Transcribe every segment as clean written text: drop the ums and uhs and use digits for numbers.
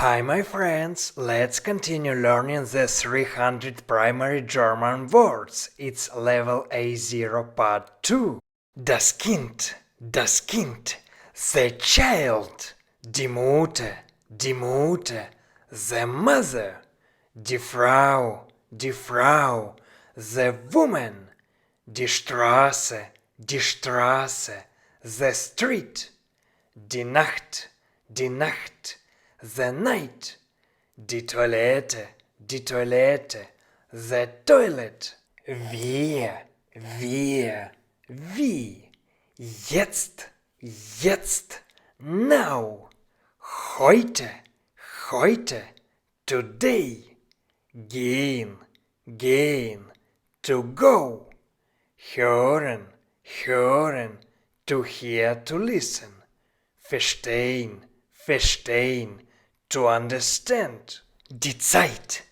Hi my friends, let's continue learning the 300 primary German words. It's level A0 part 2. Das Kind, the child, die Mutter, the mother, die Frau, the woman, die Straße, the street, die Nacht, the night, die Toilette, the toilet, wir, wie, jetzt, now, heute, today, gehen, to go, hören, to hear, to listen, verstehen, to understand. Die Zeit,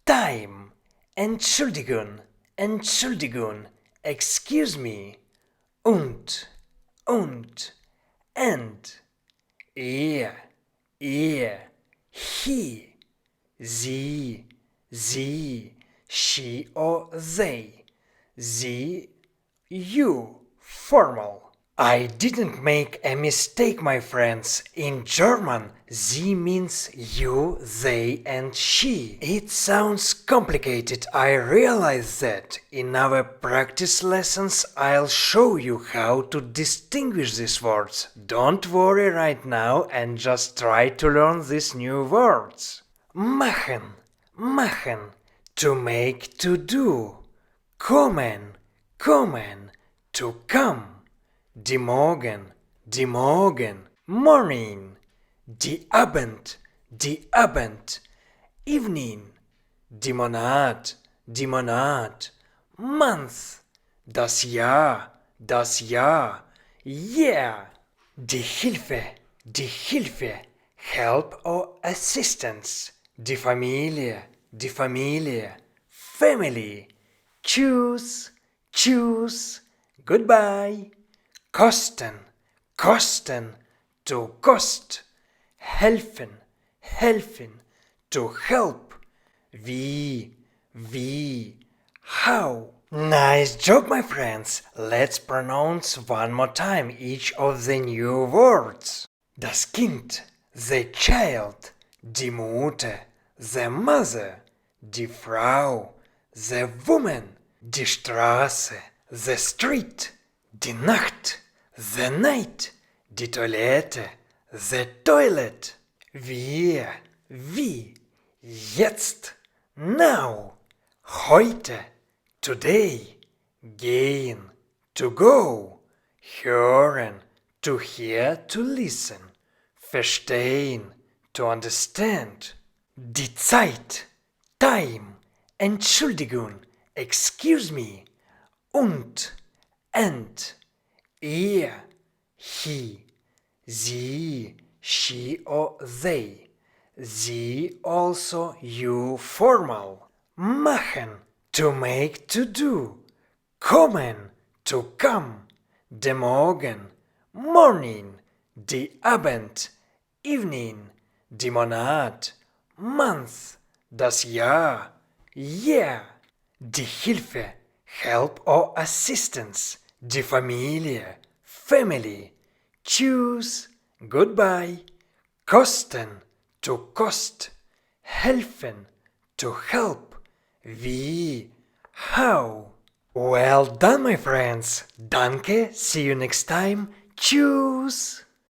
time, Entschuldigung, excuse me, und, and, er, he, sie, she or they, sie, you, formal. I didn't make a mistake, my friends. In German, sie means you, they and she. It sounds complicated, I realize that. In our practice lessons, I'll show you how to distinguish these words. Don't worry right now and just try to learn these new words. Machen, to make, to do. Kommen, to come. Die Morgen, morning. Die Abend, evening. Die Monat, month. Das Jahr, year. Die Hilfe, help or assistance. Die Familie, family. Choose, goodbye. Kosten, to cost. Helfen, to help. Wie, how. Nice job, my friends. Let's pronounce one more time each of the new words. Das Kind, the child, die Mutter, the mother, die Frau, the woman, die Straße, the street, die Nacht, the night, die Toilette, the toilet, wir, wie, jetzt, now, heute, today, gehen, to go, hören, to hear, to listen, verstehen, to understand, die Zeit, time, Entschuldigung, excuse me, und, and, er, he, sie, she or they, sie also you formal, machen, to make, to do, kommen, to come, der Morgen, morning, die Abend, evening, die Monat, month, das Jahr, year, die Hilfe, help or assistance, die Familie, family, choose, goodbye, kosten, to cost, helfen, to help, wie, how. Well done, my friends. Danke, see you next time. Tschüss.